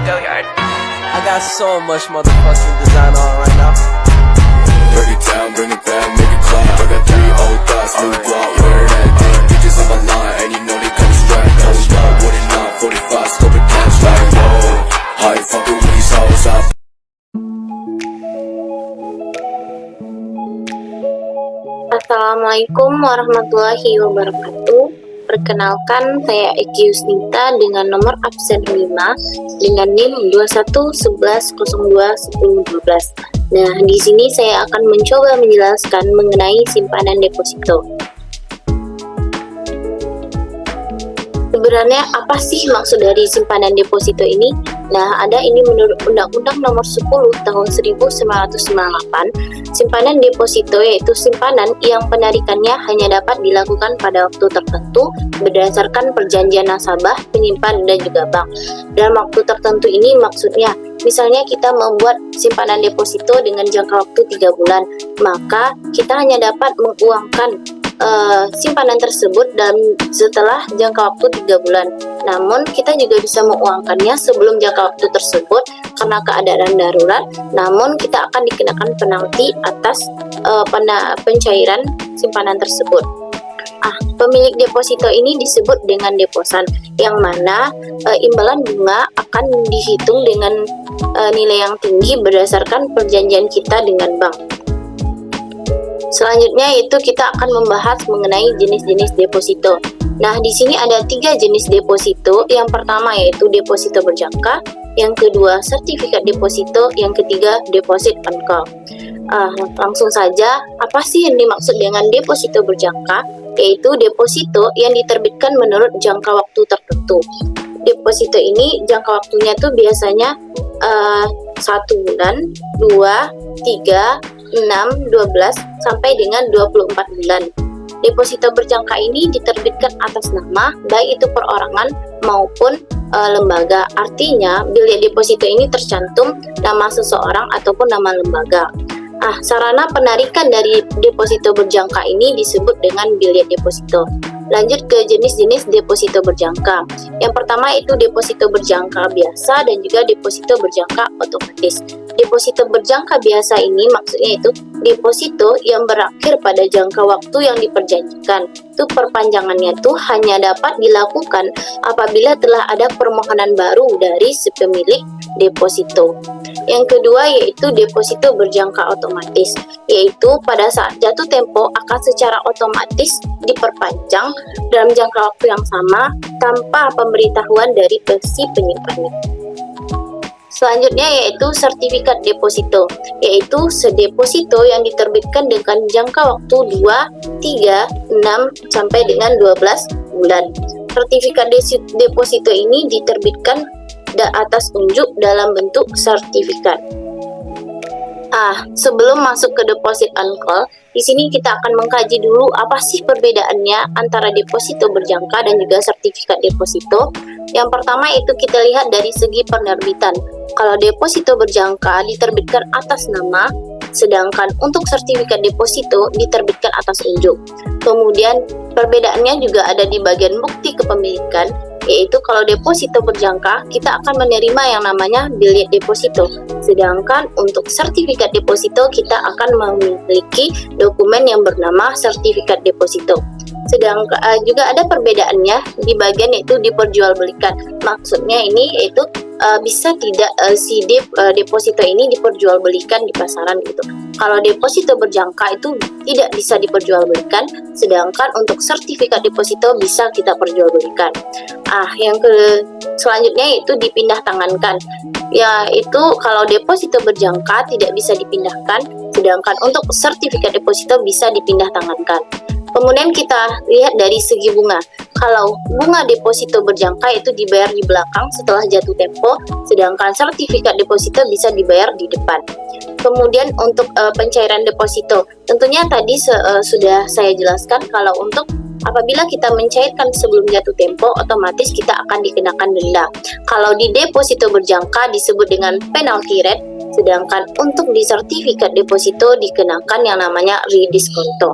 I got so much motherfucking design on right now. Break it down, bring it back, make it clap. I got 3 old thoughts, new guap, wear that thing. Bitches on my line, and you know they come strapped. Hold up, what it not, 45, scope it cash like whoa. How you fucking with these hoes up? Assalamualaikum warahmatullahi wabarakatuh. Perkenalkan, saya Eki Yusnita dengan nomor absen 5 dengan NIM 2111021012. Nah, di sini saya akan mencoba menjelaskan mengenai simpanan deposito. Sebenarnya apa sih maksud dari simpanan deposito ini? Nah, ada ini menurut Undang-Undang Nomor 10 Tahun 1998, simpanan deposito yaitu simpanan yang penarikannya hanya dapat dilakukan pada waktu tertentu berdasarkan perjanjian nasabah, penyimpan, dan juga bank. Dalam waktu tertentu ini maksudnya, misalnya kita membuat simpanan deposito dengan jangka waktu 3 bulan, maka kita hanya dapat menguangkan simpanan tersebut setelah jangka waktu 3 bulan. Namun kita juga bisa menguangkannya sebelum jangka waktu tersebut karena keadaan darurat. Namun kita akan dikenakan penalti atas pencairan simpanan tersebut. Pemilik deposito ini disebut dengan deposan, yang mana imbalan bunga akan dihitung dengan nilai yang tinggi berdasarkan perjanjian kita dengan bank. Selanjutnya itu kita akan membahas mengenai jenis-jenis deposito. Nah, di sini ada 3 jenis deposito. Yang pertama yaitu deposito berjangka, yang kedua sertifikat deposito, yang ketiga deposit on call. Langsung saja, apa sih yang dimaksud dengan deposito berjangka? Yaitu deposito yang diterbitkan menurut jangka waktu tertentu. Deposito ini jangka waktunya tuh biasanya 1 bulan, 2, 3, 6, 12, sampai dengan 24 bulan. Deposito berjangka ini diterbitkan atas nama, baik itu perorangan maupun lembaga. Artinya, bilik deposito ini tercantum nama seseorang ataupun nama lembaga. Sarana penarikan dari deposito berjangka ini disebut dengan bilik deposito. Lanjut ke jenis-jenis deposito berjangka. Yang pertama itu deposito berjangka biasa dan juga deposito berjangka otomatis. Deposito berjangka biasa ini maksudnya itu deposito yang berakhir pada jangka waktu yang diperjanjikan. Itu perpanjangannya tuh hanya dapat dilakukan apabila telah ada permohonan baru dari si pemilik deposito. Yang kedua yaitu deposito berjangka otomatis, yaitu pada saat jatuh tempo akan secara otomatis diperpanjang dalam jangka waktu yang sama tanpa pemberitahuan dari si penyimpannya. Selanjutnya yaitu sertifikat deposito, yaitu deposito yang diterbitkan dengan jangka waktu 2, 3, 6, sampai dengan 12 bulan. Sertifikat deposito ini diterbitkan atas unjuk dalam bentuk sertifikat. Sebelum masuk ke deposit on call, di sini kita akan mengkaji dulu apa sih perbedaannya antara deposito berjangka dan juga sertifikat deposito. Yang pertama itu kita lihat dari segi penerbitan. Kalau deposito berjangka diterbitkan atas nama, sedangkan untuk sertifikat deposito diterbitkan atas unjuk. Kemudian perbedaannya juga ada di bagian bukti kepemilikan, yaitu kalau deposito berjangka kita akan menerima yang namanya bilik deposito, sedangkan untuk sertifikat deposito kita akan memiliki dokumen yang bernama sertifikat deposito. Sedangkan juga ada perbedaannya di bagian yaitu diperjualbelikan. Maksudnya ini yaitu bisa tidak si deposito ini diperjualbelikan di pasaran gitu. Kalau deposito berjangka itu tidak bisa diperjualbelikan, sedangkan untuk sertifikat deposito bisa kita perjualbelikan. Selanjutnya yaitu dipindah tangankan. Yaitu kalau deposito berjangka tidak bisa dipindahkan, sedangkan untuk sertifikat deposito bisa dipindah tangankan. Kemudian kita lihat dari segi bunga. Kalau bunga deposito berjangka itu dibayar di belakang setelah jatuh tempo, sedangkan sertifikat deposito bisa dibayar di depan. Kemudian untuk pencairan deposito, tentunya tadi sudah saya jelaskan kalau untuk apabila kita mencairkan sebelum jatuh tempo, otomatis kita akan dikenakan denda. Kalau di deposito berjangka disebut dengan penalty rate, sedangkan untuk di sertifikat deposito dikenakan yang namanya rediskonto.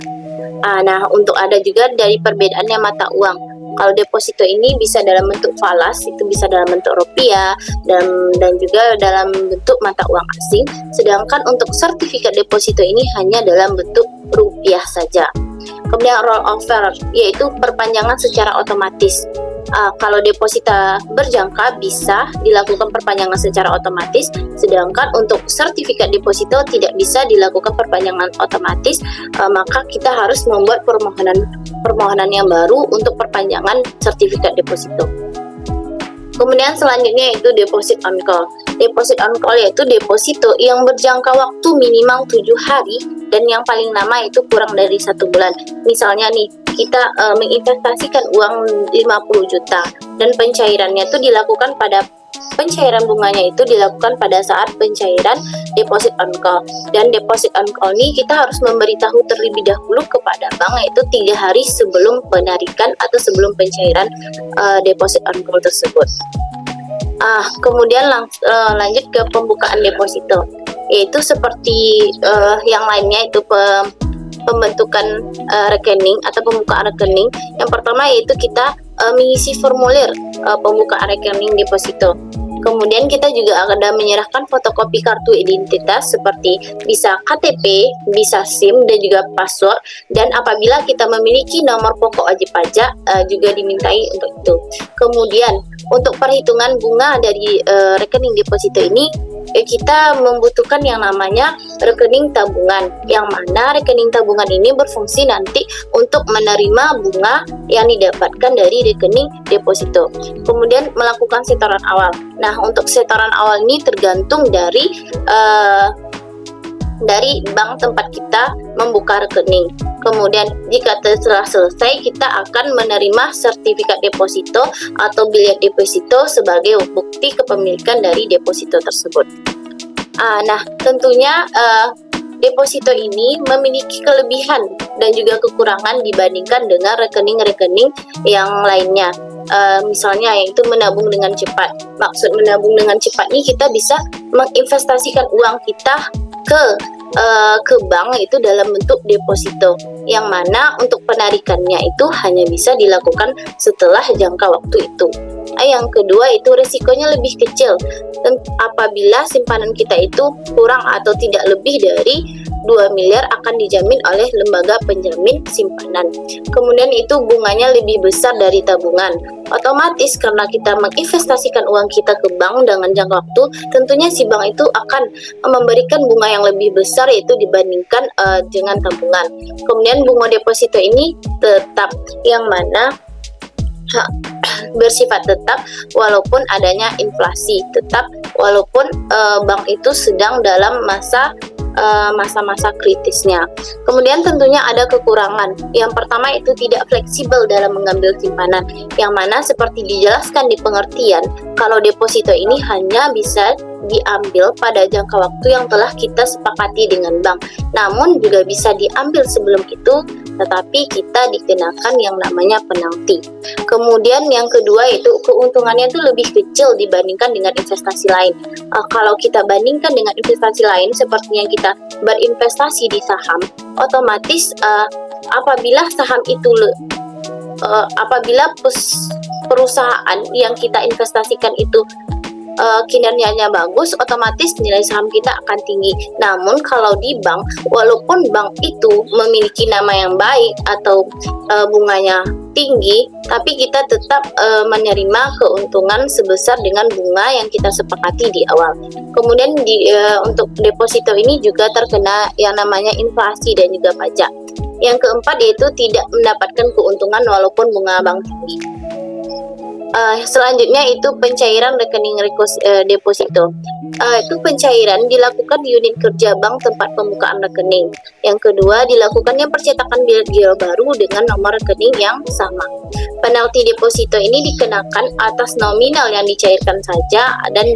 Untuk ada juga dari perbedaannya mata uang. Kalau deposito ini bisa dalam bentuk falas, itu bisa dalam bentuk rupiah dan juga dalam bentuk mata uang asing. Sedangkan untuk sertifikat deposito ini hanya dalam bentuk rupiah saja. Kemudian rollover, yaitu perpanjangan secara otomatis. Kalau deposita berjangka bisa dilakukan perpanjangan secara otomatis, sedangkan untuk sertifikat deposito tidak bisa dilakukan perpanjangan otomatis, maka kita harus membuat permohonan yang baru untuk perpanjangan sertifikat deposito. Kemudian selanjutnya yaitu deposit on call. Deposit on call yaitu deposito yang berjangka waktu minimal 7 hari dan yang paling lama itu kurang dari 1 bulan. Misalnya nih, kita menginvestasikan uang 50 juta dan pencairannya itu dilakukan pada pencairan bunganya itu dilakukan pada saat pencairan deposit on call. Dan deposit on call ini kita harus memberitahu terlebih dahulu kepada bank yaitu 3 hari sebelum penarikan atau sebelum pencairan deposit on call tersebut. Kemudian lanjut ke pembukaan deposito, yaitu seperti yang lainnya itu pembentukan rekening atau pembukaan rekening. Yang pertama yaitu kita mengisi formulir pembukaan rekening deposito. Kemudian kita juga akan menyerahkan fotokopi kartu identitas seperti bisa KTP, bisa SIM dan juga password. Dan apabila kita memiliki nomor pokok wajib pajak juga dimintai untuk itu. Kemudian untuk perhitungan bunga dari rekening deposito ini kita membutuhkan yang namanya rekening tabungan, yang mana rekening tabungan ini berfungsi nanti untuk menerima bunga yang didapatkan dari rekening deposito. Kemudian melakukan setoran awal. Nah, untuk setoran awal ini tergantung dari bank tempat kita membuka rekening. Kemudian jika telah selesai, kita akan menerima sertifikat deposito atau bilet deposito sebagai bukti kepemilikan dari deposito tersebut. Nah, tentunya deposito ini memiliki kelebihan dan juga kekurangan dibandingkan dengan rekening-rekening yang lainnya. Misalnya yaitu menabung dengan cepat. Maksud menabung dengan cepat ini kita bisa menginvestasikan uang kita ke bank itu dalam bentuk deposito, yang mana untuk penarikannya itu hanya bisa dilakukan setelah jangka waktu itu. Yang kedua itu risikonya lebih kecil apabila simpanan kita itu kurang atau tidak lebih dari 2 miliar akan dijamin oleh lembaga penjamin simpanan. Kemudian itu bunganya lebih besar dari tabungan. Otomatis karena kita menginvestasikan uang kita ke bank dengan jangka waktu, tentunya si bank itu akan memberikan bunga yang lebih besar yaitu dibandingkan dengan tabungan. Kemudian bunga deposito ini tetap, yang mana bersifat tetap walaupun adanya inflasi, tetap walaupun bank itu sedang dalam masa-masa kritisnya. Kemudian tentunya ada kekurangan. Yang pertama itu tidak fleksibel dalam mengambil simpanan, yang mana seperti dijelaskan di pengertian, kalau deposito ini hanya bisa diambil pada jangka waktu yang telah kita sepakati dengan bank. Namun juga bisa diambil sebelum itu, tetapi kita dikenakan yang namanya penalti. Kemudian yang kedua itu keuntungannya itu lebih kecil dibandingkan dengan investasi lain. Kalau kita bandingkan dengan investasi lain seperti yang kita berinvestasi di saham, otomatis apabila saham itu apabila perusahaan yang kita investasikan itu kinerjanya bagus, otomatis nilai saham kita akan tinggi. Namun kalau di bank, walaupun bank itu memiliki nama yang baik atau bunganya tinggi, tapi kita tetap menerima keuntungan sebesar dengan bunga yang kita sepakati di awal. Kemudian untuk deposito ini juga terkena yang namanya inflasi dan juga pajak. Yang keempat yaitu tidak mendapatkan keuntungan walaupun bunga bank tinggi. Selanjutnya itu pencairan rekening deposito. Itu pencairan dilakukan di unit kerja bank tempat pembukaan rekening. Yang kedua, dilakukannya percetakan bilet giro baru dengan nomor rekening yang sama. Penalti deposito ini dikenakan atas nominal yang dicairkan saja dan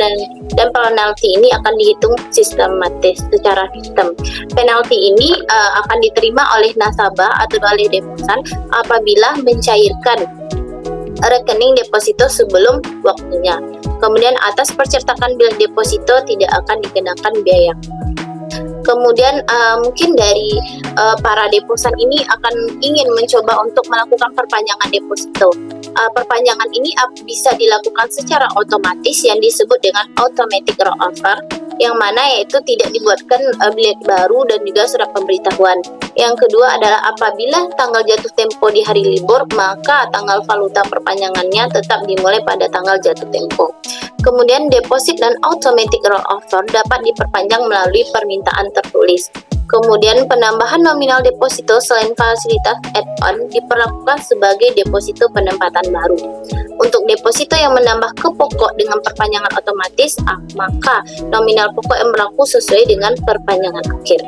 penalti ini akan dihitung sistematis secara sistem. Penalti ini akan diterima oleh nasabah atau oleh deposan apabila mencairkan rekening deposito sebelum waktunya. Kemudian atas percetakan bilet deposito tidak akan dikenakan biaya. Kemudian mungkin dari para deposan ini akan ingin mencoba untuk melakukan perpanjangan deposito. Perpanjangan ini bisa dilakukan secara otomatis yang disebut dengan automatic rollover, yang mana yaitu tidak dibuatkan bilet baru dan juga surat pemberitahuan. Yang kedua adalah apabila tanggal jatuh tempo di hari libur, maka tanggal valuta perpanjangannya tetap dimulai pada tanggal jatuh tempo. Kemudian deposit dan automatic rollover dapat diperpanjang melalui permintaan tertulis. Kemudian penambahan nominal deposito selain fasilitas add-on diperlakukan sebagai deposito penempatan baru. Untuk deposito yang menambah ke pokok dengan perpanjangan otomatis, maka nominal pokok yang berlaku sesuai dengan perpanjangan akhir.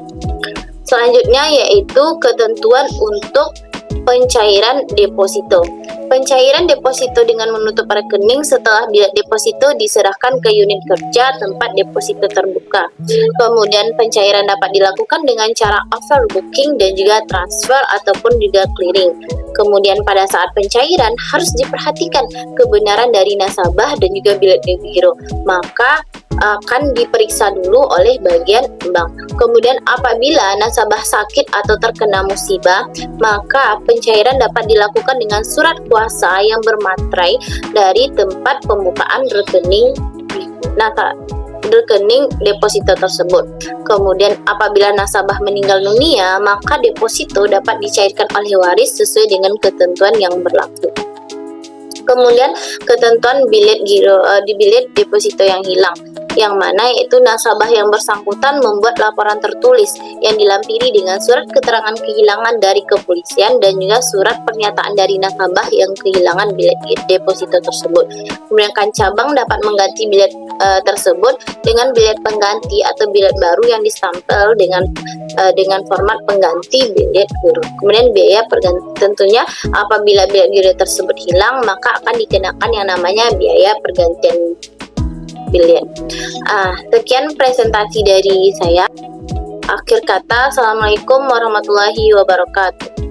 Selanjutnya yaitu ketentuan untuk pencairan deposito. Pencairan deposito dengan menutup rekening setelah bilet deposito diserahkan ke unit kerja tempat deposito terbuka. Kemudian pencairan dapat dilakukan dengan cara overbooking dan juga transfer ataupun juga clearing. Kemudian pada saat pencairan harus diperhatikan kebenaran dari nasabah dan juga bilet giro. Maka akan diperiksa dulu oleh bagian bank. Kemudian apabila nasabah sakit atau terkena musibah, maka pencairan dapat dilakukan dengan surat kuasa yang bermaterai dari tempat pembukaan rekening deposito tersebut. Kemudian apabila nasabah meninggal dunia, maka deposito dapat dicairkan oleh waris sesuai dengan ketentuan yang berlaku. Kemudian ketentuan bilet giro di bilet deposito yang hilang, yang mana yaitu nasabah yang bersangkutan membuat laporan tertulis yang dilampiri dengan surat keterangan kehilangan dari kepolisian dan juga surat pernyataan dari nasabah yang kehilangan bilet deposito tersebut. Kemudian cabang dapat mengganti bilet tersebut dengan bilet pengganti atau bilet baru yang distampel dengan format pengganti bilet giro. Kemudian biaya perganti, tentunya apabila bilet giro tersebut hilang, maka akan dikenakan yang namanya biaya pergantian bilet. Sekian presentasi dari saya. Akhir kata, Assalamualaikum warahmatullahi wabarakatuh.